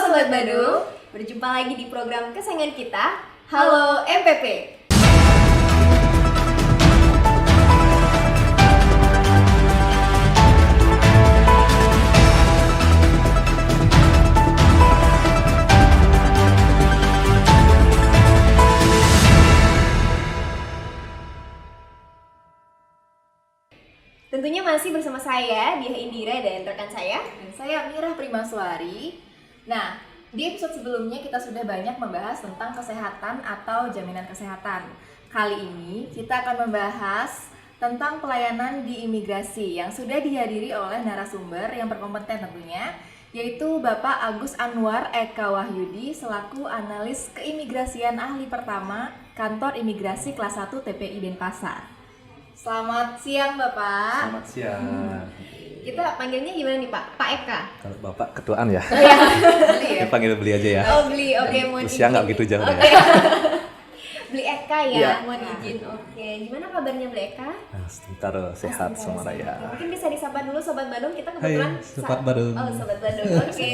Sobat Badung, berjumpa lagi di program kesayangan kita, Halo MPP. Tentunya masih bersama saya, Diah Indira, dan rekan saya. Dan saya Mirah Primaswari. Nah, di episode sebelumnya kita sudah banyak membahas tentang kesehatan atau jaminan kesehatan. Kali ini kita akan membahas tentang pelayanan di imigrasi yang sudah dihadiri oleh narasumber yang berkompeten tentunya, yaitu Bapak Agus Anwar Eka Wahyudi selaku analis keimigrasian ahli pertama Kantor Imigrasi Kelas 1 TPI Denpasar. Selamat siang Bapak. Selamat siang. Kita panggilnya gimana nih Pak? Pak Eka? Kalau Bapak ketuaan ya? Oh ya, Beli ya? Kita panggil beli aja ya. Oh beli, oke, mohon izin. Usia nggak gitu jauh Oke. ya. Beli Eka ya, Iya. mohon izin. Oke, gimana kabarnya Beli Eka? Nah, sebentar sehat semua raya. Mungkin bisa disapa dulu Sobat Badung, kita kebetulan Hai, Sobat Badung. Oh, Sobat Badung. Oke.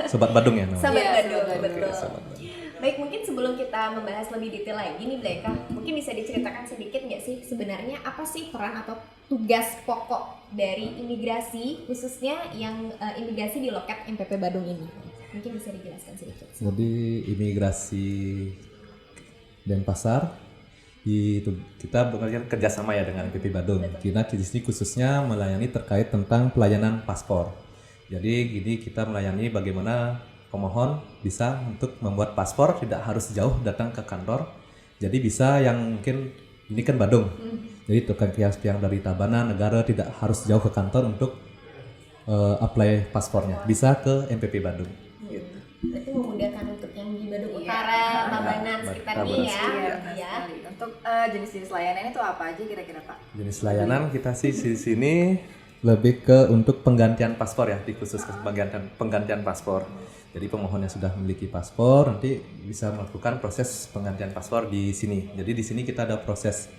Sobat Badung ya namanya. Sobat Iya, Badung, Sobat Badung. betul. Oke, Sobat Badung. Baik, mungkin sebelum kita membahas lebih detail lagi nih Bleka, mungkin bisa diceritakan sedikit nggak sih sebenarnya apa sih peran atau tugas pokok dari imigrasi, khususnya yang imigrasi di loket MPP Badung ini? Mungkin bisa dijelaskan sedikit. Jadi imigrasi Denpasar itu kita bekerja Kerjasama ya dengan MPP Badung. Kita di sini khususnya melayani terkait tentang pelayanan paspor. Jadi gini kita melayani bagaimana pemohon bisa untuk membuat paspor tidak harus jauh datang ke kantor. Jadi bisa yang mungkin ini kan Badung. Jadi tukang kios yang dari Tabanan negara tidak harus jauh ke kantor untuk apply paspornya. Bisa ke MPP Badung. Gitu. Berarti memudahkan untuk yang di Badung Iya. Utara, Tabanan, sekitarnya Tabanan ya. Iya, Iya. benar sekali. Untuk jenis-jenis layanan itu apa aja kira-kira Pak? jenis layanan kita sih di sini lebih ke untuk penggantian paspor ya, dikhususkan penggantian paspor. Jadi pemohon yang sudah memiliki paspor nanti bisa melakukan proses penggantian paspor di sini. Jadi di sini kita ada proses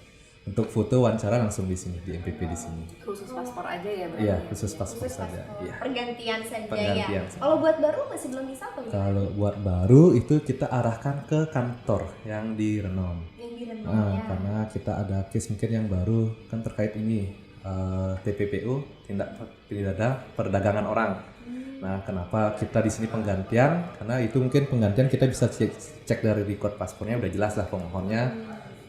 untuk foto wawancara langsung di sini di MPP di sini. Khusus paspor aja ya berarti? Iya, khusus paspor Khusus saja. paspor. Iya. Pergantian saja Pergantian ya. saja. Kalau buat baru masih belum bisa atau gimana? Kalau buat baru itu kita arahkan ke kantor yang di Renom. Yang di Renom Nah, ya. karena kita ada case mungkin yang baru kan terkait ini TPPU, tindak pidana perdagangan orang. Nah, kenapa kita di sini penggantian? Karena itu mungkin penggantian kita bisa cek dari record paspornya udah jelas lah pemohonnya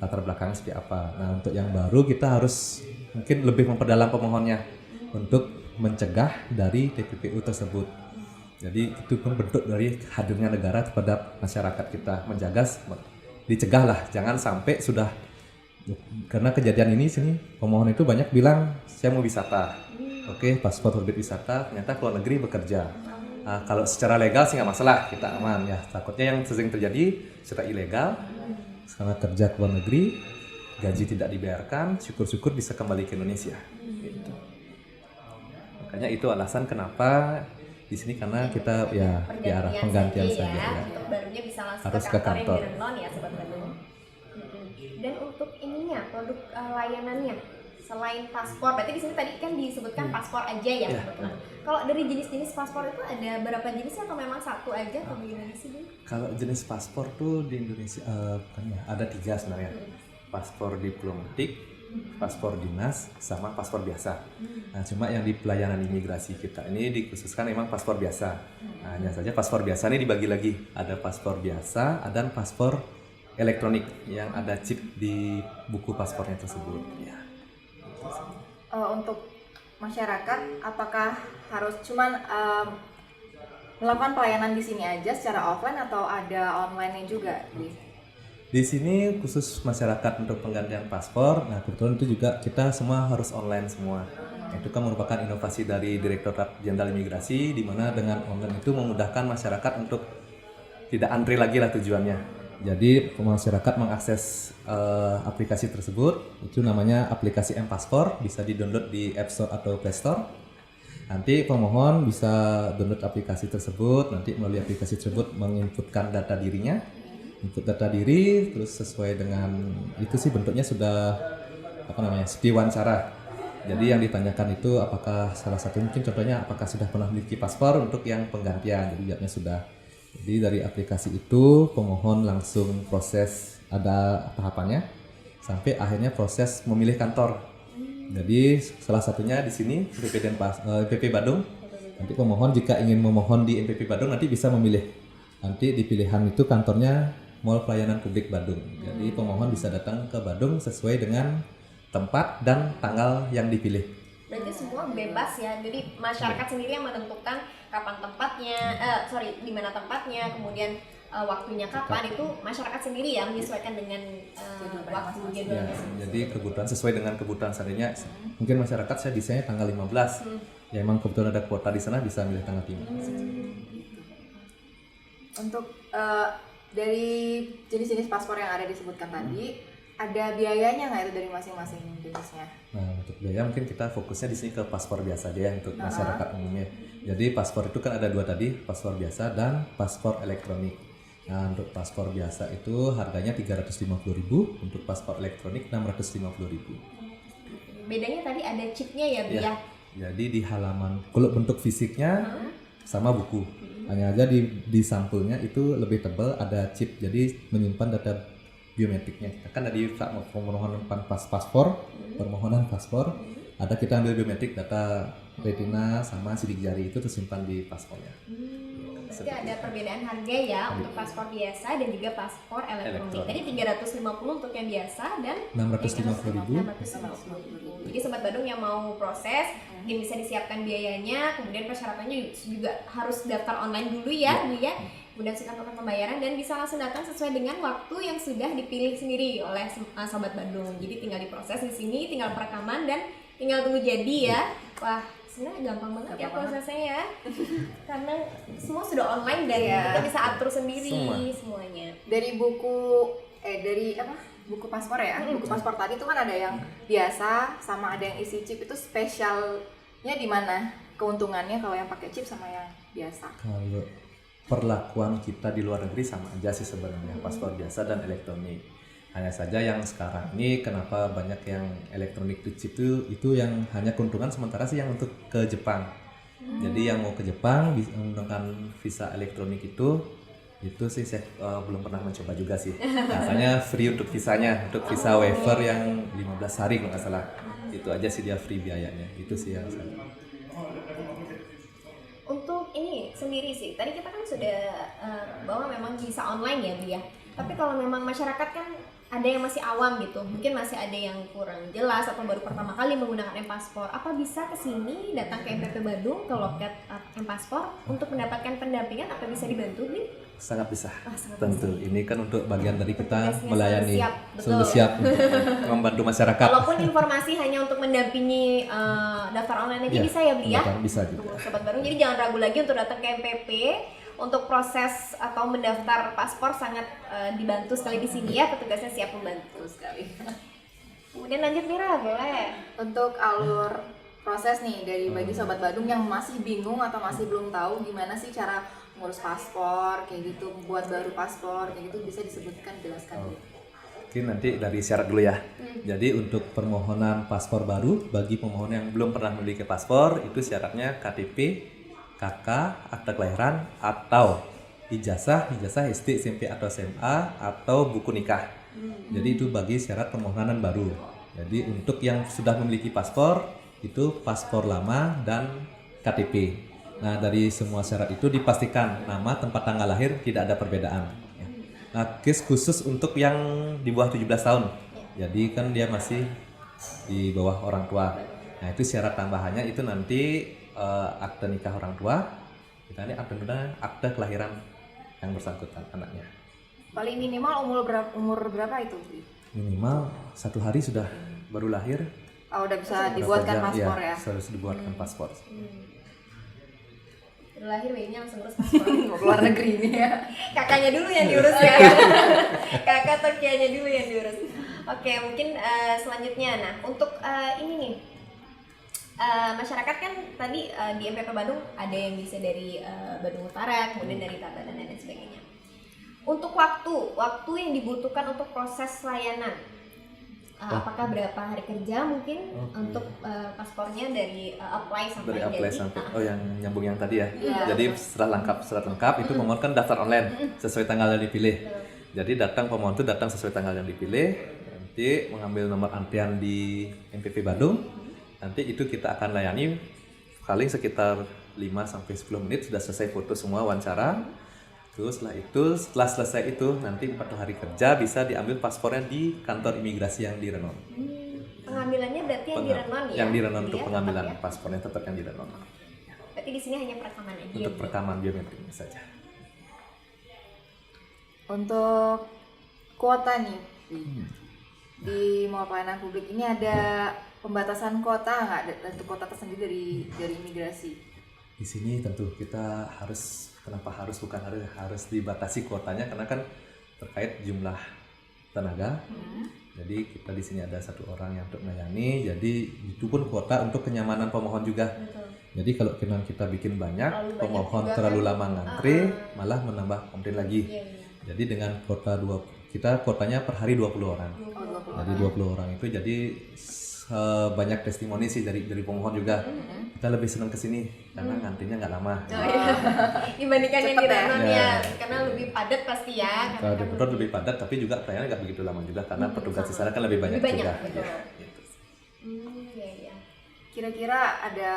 latar belakangnya seperti apa. Nah, untuk yang baru kita harus mungkin lebih memperdalam pemohonnya untuk mencegah dari TPPU tersebut. Jadi itu pun bentuk dari hadirnya negara terhadap masyarakat kita, menjaga dicegah lah, jangan sampai sudah, karena kejadian ini sini pemohon itu banyak bilang saya mau wisata, oke paspor terbit wisata, ternyata keluar negeri bekerja. Nah, kalau secara legal sih nggak masalah, kita aman ya. Takutnya yang sering terjadi secara ilegal, karena kerja ke luar negeri, gaji tidak dibayarkan, syukur-syukur bisa kembali ke Indonesia. Gitu. Makanya itu alasan kenapa di sini, karena kita ya di arah penggantian saja ya. Untuk barunya bisa langsung Harus ke ke kantor yang kantor. di Renon ya Sobat Badung. Dan untuk ininya, produk layanannya selain paspor, berarti di sini tadi kan disebutkan paspor aja ya Iya. kebetulan. Kalau dari jenis-jenis paspor itu ada berapa jenis atau memang satu aja atau bagaimana sih Bun? Kalau jenis paspor tuh di Indonesia bukan ya, ada 3 sebenarnya. Paspor diplomatik, paspor dinas, sama paspor biasa. Nah, cuma yang di pelayanan imigrasi kita ini dikhususkan memang paspor biasa. Nah, hanya saja paspor biasa ini dibagi lagi. Ada paspor biasa, ada paspor elektronik yang ada chip di buku paspornya tersebut. Ya. Untuk masyarakat, apakah harus cuman melakukan pelayanan di sini aja secara offline atau ada online-nya juga? Di sini khusus masyarakat untuk penggantian paspor. Nah, kebetulan itu juga kita semua harus online semua. Itu kan merupakan inovasi dari Direktorat Jenderal Imigrasi, di mana dengan online itu memudahkan masyarakat untuk tidak antri lagi lah tujuannya. Jadi masyarakat mengakses aplikasi tersebut, itu namanya aplikasi M-Paspor, bisa di-download di App Store atau Play Store. Nanti pemohon bisa download aplikasi tersebut, nanti melalui aplikasi tersebut menginputkan data dirinya, input data diri, terus sesuai dengan itu sih bentuknya sudah seperti wawancara. Jadi yang ditanyakan itu apakah salah satu mungkin contohnya apakah sudah pernah memiliki paspor untuk yang penggantian, jadi jawabnya sudah. Jadi dari aplikasi itu pemohon langsung proses, ada tahapannya sampai akhirnya proses memilih kantor. Jadi salah satunya di sini NPP Badung. Nanti pemohon jika ingin memohon di NPP Badung nanti bisa memilih. Nanti di pilihan itu kantornya Mall Pelayanan Publik Badung. Jadi pemohon bisa datang ke Badung sesuai dengan tempat dan tanggal yang dipilih. Berarti semua bebas ya, jadi masyarakat sendiri yang menentukan kapan tempatnya, di mana tempatnya, kemudian waktunya kapan, itu masyarakat sendiri ya menyesuaikan dengan waktu jadwalnya. Jadi kebutuhan sesuai dengan kebutuhan, seandainya mungkin masyarakat saya bisanya tanggal 15, ya emang kebetulan ada kuota di sana bisa milih tanggal 15. Untuk dari jenis-jenis paspor yang ada disebutkan tadi, ada biayanya nggak itu dari masing-masing jenisnya? Nah, untuk biaya mungkin kita fokusnya di sini ke paspor biasa aja ya untuk masyarakat umumnya. Jadi paspor itu kan ada dua tadi, paspor biasa dan paspor elektronik. Nah, untuk paspor biasa itu harganya 350.000, untuk paspor elektronik 650.000. Bedanya tadi ada chipnya ya, Bu ya? Jadi di halaman, kalau bentuk fisiknya sama buku. Hanya aja di sampulnya itu lebih tebal, ada chip, jadi menyimpan data biometriknya. Kita kan dari permohonan paspor, ada kita ambil biometrik, data retina sama sidik jari itu tersimpan di paspornya. Berarti ada perbedaan harga ya untuk paspor biasa dan juga paspor elektronik. Tadi 350 untuk yang biasa dan 650.000. 650.000. Jadi Sobat Badung yang mau proses, mungkin bisa disiapkan biayanya, kemudian persyaratannya juga harus daftar online dulu ya, Bu ya. Kemudian silakan pembayaran dan bisa langsung datang sesuai dengan waktu yang sudah dipilih sendiri oleh Sobat Badung. Jadi tinggal diproses di sini, tinggal perekaman dan tinggal tunggu jadi ya. Wah, sebenarnya gampang banget ya prosesnya ya. Karena semua sudah online dan kita bisa atur sendiri semuanya. Dari buku paspor ya. Buku paspor tadi itu kan ada yang biasa sama ada yang isi chip, itu spesialnya di mana? Keuntungannya kalau yang pakai chip sama yang biasa? Kalau perlakuan kita di luar negeri sama aja sih sebenarnya, paspor biasa dan elektronik. Hanya saja yang sekarang ini kenapa banyak yang elektronik chip itu yang hanya keuntungan sementara sih yang untuk ke Jepang. Jadi yang mau ke Jepang bisa menggunakan visa elektronik itu sih saya belum pernah mencoba juga sih. Katanya free untuk visanya, untuk visa waiver yang 15 hari kalau nggak salah. Itu aja sih dia free biayanya. Itu sih yang saya. Untuk ini sendiri sih, tadi kita kan sudah bahwa memang bisa online ya Bu ya. Tapi kalau memang masyarakat kan ada yang masih awam gitu, mungkin masih ada yang kurang jelas atau baru pertama kali menggunakan M-Paspor. Apa bisa kesini datang ke MPP Badung ke loket M-Paspor untuk mendapatkan pendampingan? Apa bisa dibantu nih? Sangat bisa, sangat tentu. bisa. Ini kan untuk bagian dari kita Tugasnya melayani, selalu siap untuk membantu masyarakat. Walaupun informasi hanya untuk mendampingi daftar online aja bisa ya Bu ya? Bisa juga. Sobat Badung, jadi jangan ragu lagi untuk datang ke MPP. Untuk proses atau mendaftar paspor sangat dibantu sekali di sini ya, petugasnya siap membantu sekali. Kemudian lanjut Mira, boleh. Untuk alur proses nih dari bagi Sobat Badung yang masih bingung atau masih belum tahu gimana sih cara ngurus paspor kayak gitu, buat baru paspor kayak gitu, bisa disebutkan, jelaskan dulu. Mungkin nanti dari syarat dulu ya. Jadi untuk permohonan paspor baru bagi pemohon yang belum pernah memiliki paspor itu syaratnya KTP, KK, akta kelahiran atau ijazah SD, SMP atau SMA atau buku nikah. Jadi itu bagi syarat permohonan baru. Jadi untuk yang sudah memiliki paspor itu paspor lama dan KTP. Nah, dari semua syarat itu dipastikan nama, tempat tanggal lahir tidak ada perbedaan. Nah, case khusus untuk yang di bawah 17 tahun. Jadi kan dia masih di bawah orang tua. Nah, itu syarat tambahannya itu nanti akte nikah orang tua, kita ini akte kelahiran yang bersangkutan anaknya. Paling minimal umur berapa itu? Minimal 1 hari sudah baru lahir. Oh, udah bisa dibuatkan paspor ya? Harus dibuatkan paspor. Baru lahir bayinya langsung urus paspor. Mau keluar negeri ini ya? Kakaknya dulu yang diurus ya. Kakak atau kianya dulu yang diurus. Oke, mungkin selanjutnya. Nah, untuk ini nih. Masyarakat kan tadi di MPP Badung ada yang bisa dari Badung Utara, kemudian dari Tabanan dan lain sebagainya. Untuk waktu yang dibutuhkan untuk proses layanan apakah berapa hari kerja mungkin untuk paspornya dari apply sampai Dari apply jadi? sampai yang nyambung yang tadi ya. Iya. Jadi setelah surat lengkap itu pemohon kan daftar online sesuai tanggal yang dipilih. Jadi pemohon itu datang sesuai tanggal yang dipilih, nanti mengambil nomor antrian di MPP Badung. Nanti itu kita akan layani paling sekitar 5 sampai 10 menit sudah selesai foto semua wawancara. Terus setelah selesai itu nanti 4 hari kerja bisa diambil paspornya di kantor imigrasi yang di Renon. Pengambilannya berarti yang di Renon ya? Yang di Renon Gitu untuk ya, pengambilan tetap ya? paspornya tetap yang di Renon. Berarti di sini hanya perekaman aja. Untuk ya? perekaman biometriknya saja. Untuk kuota nih, di mall pelayanan publik ini ada pembatasan kuota nggak? Untuk kuota tersendiri dari imigrasi? Di sini tentu kita harus harus dibatasi kuotanya karena kan terkait jumlah tenaga. Jadi kita di sini ada 1 orang yang untuk melayani. Jadi itu pun kuota untuk kenyamanan pemohon juga. Betul. Jadi kalau kita bikin banyak, Terlalu banyak pemohon juga terlalu kan. lama ngantri, malah menambah komplain lagi. Iya, iya. Jadi dengan kita kuotanya per hari 20 orang. Oh, 20 Jadi 20 orang itu jadi banyak testimoni sih dari pemohon juga. Kita lebih senang kesini karena ngantrinya nggak lama. Oh, iya. Dibandingkan yang di Cepet ya? Renon Ya. ya, karena lebih padat pasti ya. Kalau di kan Purwodadi lebih padat, tapi juga pelayanan nggak begitu lama juga karena petugas di sana kan lebih banyak, Lebih banyak, juga. betul. Iya, gitu. Iya, iya. Kira-kira ada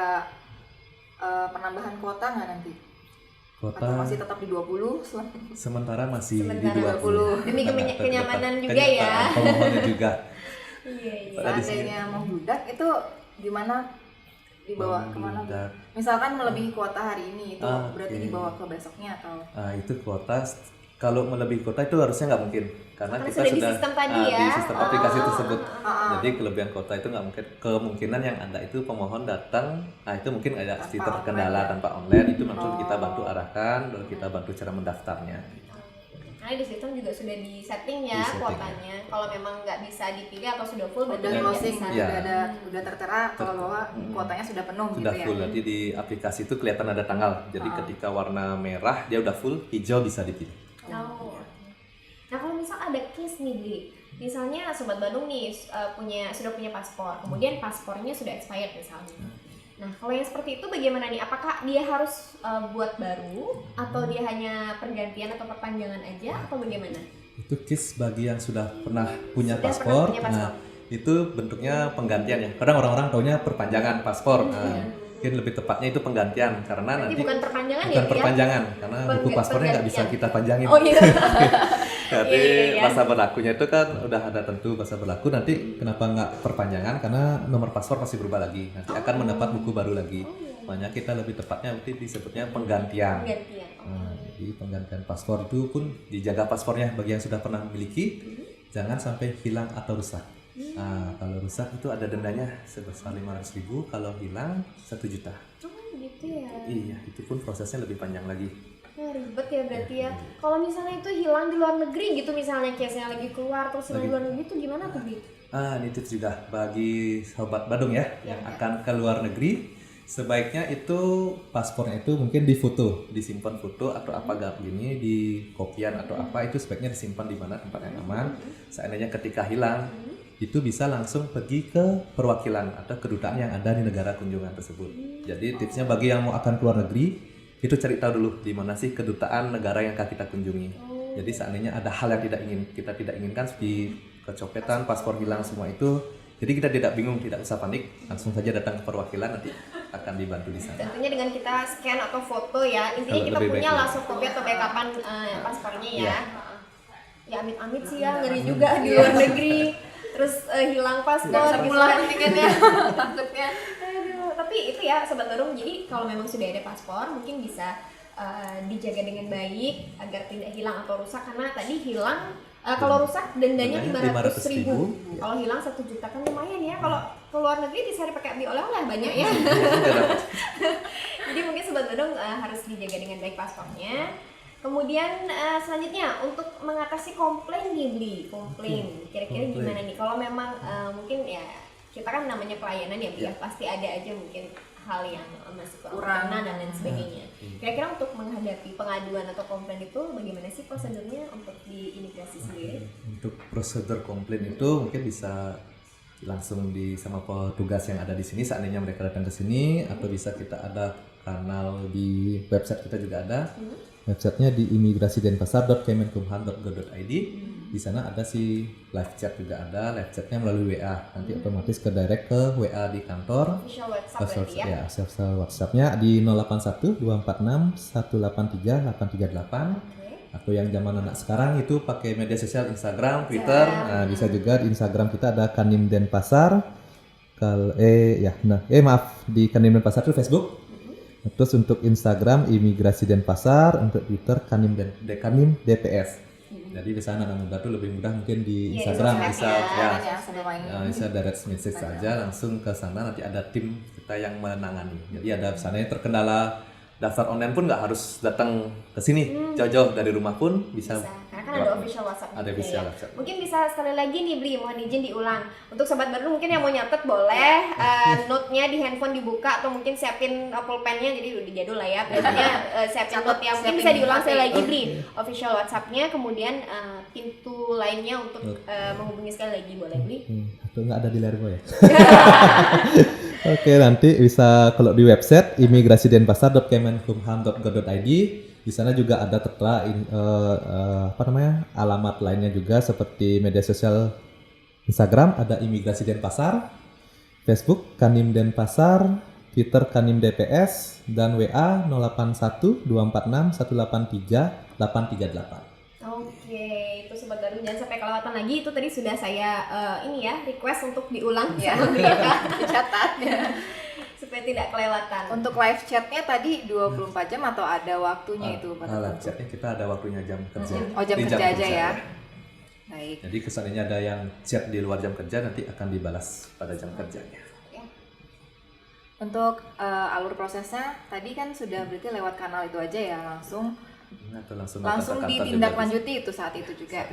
penambahan kuota nggak nanti? Kota Atau masih tetap di 20? sementara masih di Sementara 20. Demi Tetap kenyamanan juga ya. Pemohonnya juga. Iya, iya. Pada di sini. Seandainya mau bludak itu gimana? Dibawa kemana? Membludak. Misalkan melebihi kuota hari ini, itu berarti Oke. dibawa ke besoknya atau? Itu kuota, kalau melebihi kuota itu harusnya nggak mungkin karena Karena kita sudah di sistem tadi ya. di sistem aplikasi tersebut. Ah. Jadi kelebihan kuota itu nggak mungkin. Kemungkinan yang ada itu pemohon datang, itu mungkin ada pasti Tanpa terkendala online. tanpa online, itu langsung kita bantu arahkan, lalu kita bantu cara mendaftarnya. Karena di sistem juga sudah di setting ya Di-setting. kuotanya. Kalau memang nggak bisa dipilih atau sudah full, Udah berarti nggak closing, bisa. Iya. udah tertera kalau bahwa kuotanya sudah penuh Sudah gitu full, ya. nanti di aplikasi itu kelihatan ada tanggal. Jadi ketika warna merah dia udah full, hijau bisa dipilih. Oh. Nah kalau misal ada case nih Bli, misalnya Sobat Bandung nih sudah punya paspor, kemudian paspornya sudah expired misalnya. Nah kalau yang seperti itu bagaimana nih? Apakah dia harus buat baru atau dia hanya pergantian atau perpanjangan aja atau bagaimana? Itu case bagi yang sudah pernah punya Sudah paspor. pernah punya paspor. Nah, itu bentuknya penggantian ya. Kadang orang-orang taunya perpanjangan paspor. Nah, mungkin lebih tepatnya itu penggantian karena Berarti nanti bukan perpanjangan bukan ya? perpanjangan karena buku paspornya nggak bisa pergantian. kita panjangin. Oh iya. Jadi Iya. masa berlakunya itu kan udah ada tentu masa berlaku, nanti kenapa nggak perpanjangan karena nomor paspor masih berubah lagi, nanti akan mendapat buku baru lagi. Makanya kita lebih tepatnya nanti disebutnya penggantian. Pergantian. Nah, jadi penggantian paspor itu pun dijaga paspornya bagi yang sudah pernah memiliki, jangan sampai hilang atau rusak. Nah, kalau rusak itu ada dendanya sebesar 500.000, kalau hilang 1 juta. Oh gitu ya. Iya, itu pun prosesnya lebih panjang lagi. Wah, ribet ya berarti ya. Kalau misalnya itu hilang di luar negeri gitu, misalnya case-nya lagi keluar terus hilang di luar negeri itu gimana tuh Bi? Ini tips juga bagi sobat Badung ya yang akan ke luar negeri, sebaiknya itu paspornya itu mungkin difoto, disimpan foto atau apa gak begini di kopian atau apa, itu sebaiknya disimpan di mana tempat yang aman. Seandainya ketika hilang itu bisa langsung pergi ke perwakilan atau kedutaan yang ada di negara kunjungan tersebut. Jadi tipsnya bagi yang mau akan keluar negeri itu cari tahu dulu di mana sih kedutaan negara yang akan kita kunjungi. Jadi seandainya ada hal yang kita tidak inginkan seperti kecopetan, paspor hilang semua itu, jadi kita tidak bingung, tidak usah panik, langsung saja datang ke perwakilan, nanti akan dibantu di sana. Tentunya dengan kita scan atau foto ya, intinya Kalau kita lebih punya baik lah soft copy atau backupan paspornya ya. Iya. Ya amit-amit sih ya, ngeri juga di luar negeri. Terus hilang paspor Nggak bisa gitu pulang kan. tiketnya, takutnya. Aduh, tapi itu ya Sobat Badung, jadi kalau memang sudah ada paspor mungkin bisa dijaga dengan baik agar tidak hilang atau rusak, karena tadi hilang kalau rusak dendanya Dendanya 500.000. 500.000. Kalau hilang 1 juta kan lumayan ya. Kalau ke luar negeri bisa dipakai beli oleh-oleh banyak ya. Jadi mungkin Sobat Badung harus dijaga dengan baik paspornya. Kemudian selanjutnya untuk mengatasi komplain nih Bli, komplain. Kira-kira Komplain. gimana nih? Kalau memang mungkin ya kita kan namanya pelayanan ya, Bli, ya pasti ada aja mungkin hal yang masih kurang berkenan dan lain sebagainya. Kira-kira untuk menghadapi pengaduan atau komplain itu bagaimana sih prosedurnya untuk di imigrasi sendiri? Untuk prosedur komplain itu mungkin bisa langsung sama petugas yang ada di sini seandainya mereka datang ke sini, atau bisa kita ada kanal di website kita juga ada. Websitenya di imigrasidenpasar.kemenkumham.go.id. Di sana ada si live chat juga ada, live chatnya melalui WA. Nanti otomatis ke direct ke WA di kantor. Official WhatsApp berarti ya. Ya, official WhatsApp-nya di 081 246 183 838. Atau yang zaman anak sekarang itu pakai media sosial Instagram, Twitter. Nah, bisa juga di Instagram kita ada Kanim Denpasar. Maaf, di Kanim Denpasar itu Facebook. Terus untuk Instagram Imigrasi Denpasar, untuk Twitter Kanim DPS. Jadi di sana anak muda tuh lebih mudah mungkin di Instagram bisa direct message saja langsung ke sana, nanti ada tim kita yang menangani. Jadi ada misalnya terkendala daftar online pun nggak harus datang ke sini, jauh-jauh dari rumah pun bisa. Karena kan ada official WhatsApp. Ada official WhatsApp. Mungkin bisa sekali lagi nih Bli, mohon izin diulang. Untuk sobat baru mungkin yang mau nyatet boleh, note-nya di handphone dibuka atau mungkin siapin pulpen-nya, jadi udah jadul lah ya. Biasanya siapin note-nya, mungkin bisa diulang sekali lagi Bli. Official WhatsApp-nya, kemudian pintu lainnya untuk menghubungi sekali lagi boleh Bli. Atau nggak ada di Lerbo ya? Oke, nanti bisa kalau di website imigrasidenpasar.kemenkumham.go.id. Di sana juga ada tertera alamat lainnya juga seperti media sosial Instagram ada Imigrasi Denpasar, Facebook Kanim Denpasar, Twitter Kanim DPS, dan WA 081 246 183 838. Oke, itu sobat baru jangan sampai kelewatan lagi. Itu tadi sudah saya request untuk diulang sama mereka, dicatat ya. Supaya tidak kelewatan. Untuk live chatnya tadi 24 jam atau ada waktunya itu? Live chatnya kita ada waktunya jam kerja. Oh, jam kerja aja ya. Baik. Jadi kesannya ada yang chat di luar jam kerja nanti akan dibalas pada jam kerjanya. Untuk alur prosesnya tadi kan sudah berarti lewat kanal itu aja ya, langsung ditindaklanjuti itu saat itu juga.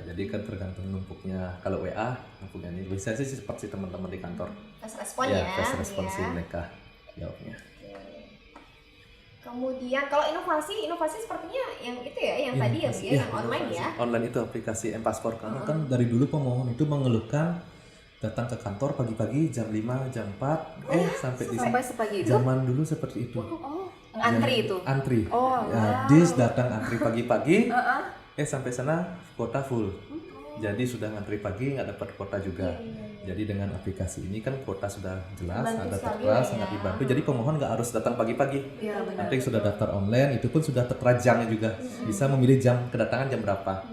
Jadi kan tergantung numpuknya. Kalau WA numpuknya ini bisa sih seperti teman-teman di kantor. Fast respon ya. Fast respon sih mereka jawabnya. Kemudian kalau inovasi sepertinya yang itu ya, yang tadi ya, yang online ya. Online itu aplikasi M-Paspor, karena kan dari dulu pemohon itu mengeluhkan datang ke kantor pagi-pagi jam 5, jam 4, sampai sepagi itu. Zaman dulu seperti itu. Antri itu. Antri. Datang antri pagi-pagi. Sampai sana kuota full. Jadi sudah ngantri pagi nggak dapat kuota juga. Jadi dengan aplikasi ini kan kuota sudah jelas, ada tertera, sangat dibantu. Jadi pemohon nggak harus datang pagi-pagi. Nanti sudah daftar online itu pun sudah tertera jamnya juga. Bisa memilih jam kedatangan jam berapa.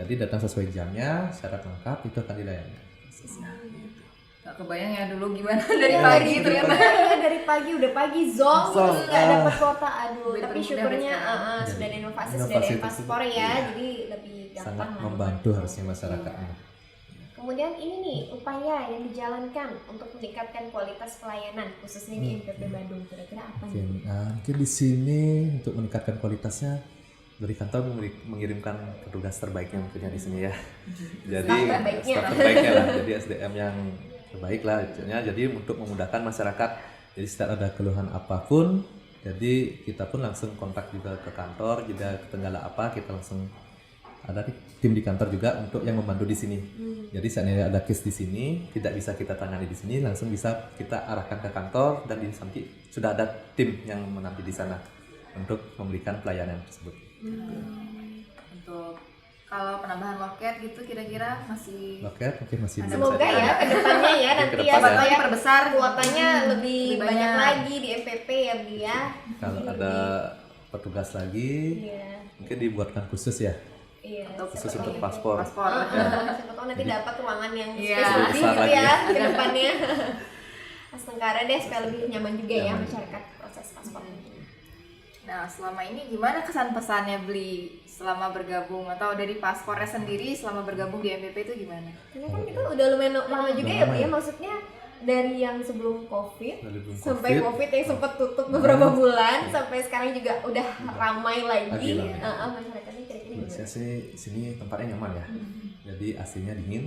Jadi datang sesuai jamnya, syarat lengkap itu akan dilayani. Gak kebayang ya dulu gimana dari pagi ternyata. Dari pagi udah pagi zong terus nggak dapat kuota, tapi syukurnya sudah ada inovasi, sudah ada paspor ya, jadi lebih gampang. Sangat membantu harusnya masyarakatnya. Kemudian ini nih upaya yang dijalankan untuk meningkatkan kualitas pelayanan khususnya di MPP Badung, kira-kira apa nih? Mungkin di sini untuk meningkatkan kualitasnya dari kantor mengirimkan petugas terbaiknya mungkin di sini ya. Jadi staff terbaiknya lah. Jadi SDM yang terbaik lah jadi untuk memudahkan masyarakat. Jadi setiap ada keluhan apapun, jadi kita pun langsung kontak juga ke kantor, jika kendala apa kita langsung ada tim di kantor juga untuk yang membantu di sini. Jadi seandainya ada case di sini tidak bisa kita tangani di sini, langsung bisa kita arahkan ke kantor dan di nanti sudah ada tim yang menanti di sana untuk memberikan pelayanan tersebut. Untuk kalau penambahan loket gitu kira-kira masih mungkin masih semoga ya kedepannya ya nanti ya kuotanya perbesar, kuotanya lebih banyak lagi di MPP ya Bli ya. Kalau ada petugas lagi mungkin dibuatkan khusus ya. Khusus untuk paspor. Siapa tahu nanti dapat ruangan yang spesifik ya ke depannya. Astengkara deh supaya lebih nyaman juga ya masyarakat proses paspor. Nah, selama ini gimana kesan pesannya Bli selama bergabung, atau dari paspornya sendiri selama bergabung di MPP itu gimana? Karena kan kita udah lumayan lama juga ya Bli ya, maksudnya dari yang sebelum COVID sampai COVID yang sempat tutup beberapa bulan sampai sekarang juga udah ramai lagi. Masyarakatnya kira-kira gimana? Saya sih sini tempatnya nyaman ya. Jadi AC-nya dingin.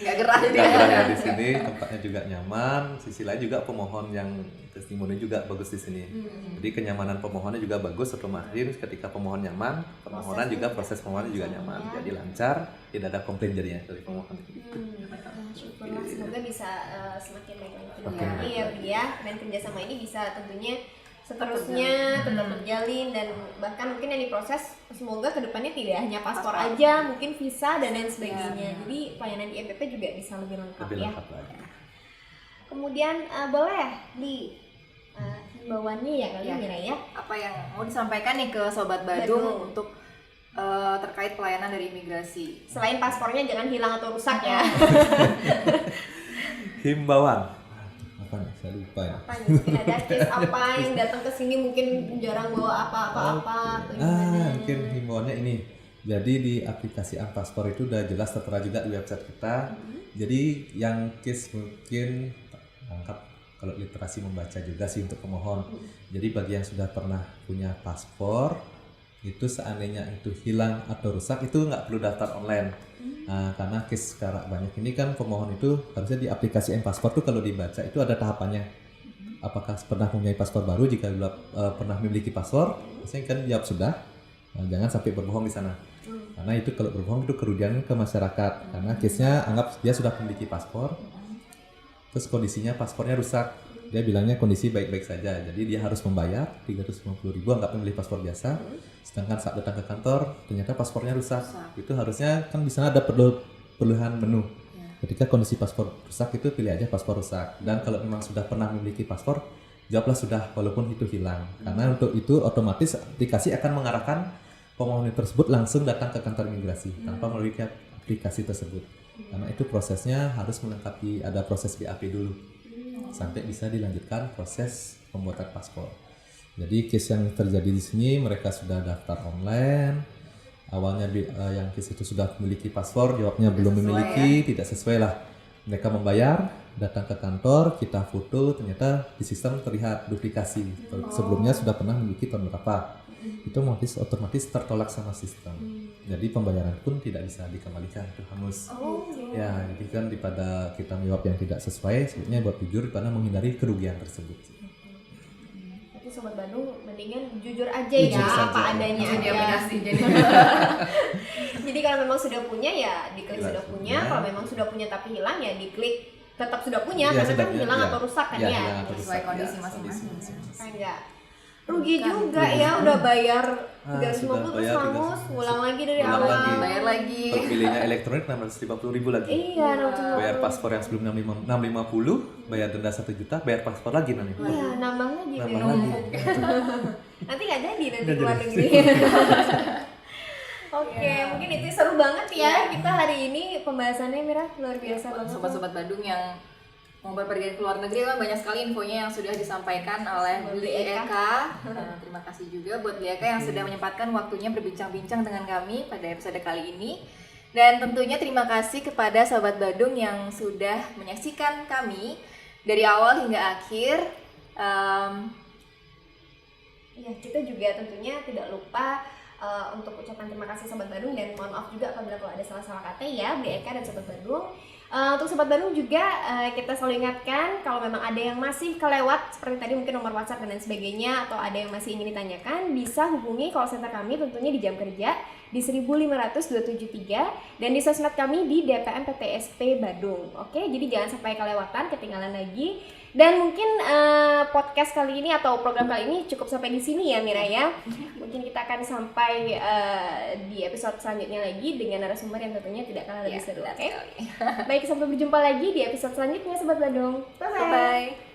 nggak gerah jadi nggak gerah ya di sini, tempatnya juga nyaman. Sisi lain juga pemohon yang testimoni juga bagus di sini. Jadi kenyamanan pemohonnya juga bagus, otomatis ketika pemohon nyaman, permohonan juga proses pemohonan juga nyaman. Jadi lancar, tidak ada komplain jadinya dari pemohon. Syukurlah, semoga bisa semakin baik lagi Oke. ya Bli ya, dan kerjasama ini bisa tentunya seterusnya tetap terjalin, dan bahkan mungkin yang diproses semoga kedepannya tidak hanya paspor aja, mungkin visa dan lain sebagainya. Jadi pelayanan di MPP juga bisa lebih lengkap Lebih ya. lengkap lagi. Kemudian boleh di himbauannya ya kali Ya. Mira ya. apa yang mau disampaikan nih ke Sobat Badung untuk terkait pelayanan dari imigrasi. Selain paspornya jangan hilang atau rusak ya. Himbauan. Apa nih? Saya lupa ya. Apa nih? Mungkin ada case apa yang datang ke sini mungkin jarang bawa apa-apa atau gimana? Mungkin himbauannya ini. Jadi di aplikasi Paspor itu udah jelas tertera juga di website kita. Jadi yang case mungkin lengkap kalau literasi membaca juga sih untuk pemohon. Jadi bagi yang sudah pernah punya paspor, itu seandainya itu hilang atau rusak itu nggak perlu daftar online. Karena case sekarang banyak ini kan pemohon itu harusnya di aplikasi Paspor tuh kalau dibaca itu ada tahapannya. Apakah pernah mempunyai paspor baru? Jika pernah memiliki paspor, biasanya kan jawab sudah. Jangan sampai berbohong di sana. Karena itu kalau berbohong itu kerugian ke masyarakat. Karena case-nya anggap dia sudah memiliki paspor, terus kondisinya paspornya rusak. Dia bilangnya kondisi baik-baik saja, jadi dia harus membayar 350.000 anggap membeli paspor biasa. Sedangkan saat datang ke kantor ternyata paspornya rusak. Itu harusnya kan di sana ada perluhan menu. Ketika kondisi paspor rusak itu pilih aja paspor rusak. Dan kalau memang sudah pernah memiliki paspor, jawablah sudah walaupun itu hilang. Karena untuk itu otomatis aplikasi akan mengarahkan pemohon tersebut langsung datang ke kantor imigrasi tanpa melalui aplikasi tersebut. Karena itu prosesnya harus melengkapi, ada proses BAP dulu sampai bisa dilanjutkan proses pembuatan paspor. Jadi case yang terjadi di sini mereka sudah daftar online. Awalnya yang case itu sudah memiliki paspor, jawabnya belum memiliki, tidak sesuai lah. Mereka membayar, datang ke kantor, kita foto, ternyata di sistem terlihat duplikasi. Sebelumnya sudah pernah memiliki tahun berapa. Itu otomatis tertolak sama sistem. Jadi pembayaran pun tidak bisa dikembalikan, itu hangus. Ya, jadi kan daripada kita menjawab yang tidak sesuai, sebenarnya buat jujur karena menghindari kerugian tersebut. Tapi Sobat Bandung mendingan jujur aja Jujur ya, saja. apa adanya Jadi aja. aplikasi jadi Jadi kalau memang sudah punya ya diklik Jelas sudah punya, punya. kalau memang sudah punya tapi hilang ya diklik tetap sudah punya, Ya, karena sudah kan punya, hilang ya. atau rusak kan Ya, ya. hilang atau Sesuai rusak, kondisi ya, masing-masing. Kan enggak rugi Bukan. juga ya, udah bayar 350 sudah terus bayar hangus, 350. ulang lagi dari Ulang awal. lagi. bayar lagi. Kalau pilihnya elektronik 650.000 lagi. Iya, 650. Bayar paspor yang sebelum 650, bayar denda 1 juta, bayar paspor lagi nanti. Iya, nambah lagi. Nambah deh. lagi. Nanti nggak jadi nanti Nggak keluar jadi. negeri. Oke, mungkin itu seru banget ya kita hari ini pembahasannya Mira luar biasa Buat banget. sobat-sobat Badung yang mau berpergian ke luar negeri kan banyak sekali infonya yang sudah disampaikan oleh Bli Bli Eka. Eka. Terima kasih juga buat Bli Eka yang sudah menyempatkan waktunya berbincang-bincang dengan kami pada episode kali ini. Dan tentunya terima kasih kepada sobat Badung yang sudah menyaksikan kami dari awal hingga akhir. Ya, kita juga tentunya tidak lupa untuk ucapan terima kasih Sobat Badung, dan mohon maaf juga apabila kalau ada salah-salah kata ya Bli Eka dan Sobat Badung. Untuk Sobat Badung juga kita selalu ingatkan kalau memang ada yang masih kelewat seperti tadi mungkin nomor WhatsApp dan lain sebagainya, atau ada yang masih ingin ditanyakan, bisa hubungi call center kami tentunya di jam kerja di 1500273 dan di sosmed kami di DPM PTSP Badung. Oke, jadi jangan sampai kelewatan, ketinggalan lagi. Dan mungkin podcast kali ini atau program kali ini cukup sampai di sini ya Mira ya. Mungkin kita akan sampai di episode selanjutnya lagi dengan narasumber yang tentunya tidak kalah lebih seru. Oke. Baik, sampai berjumpa lagi di episode selanjutnya Sobat Badung. Bye bye. Bye-bye.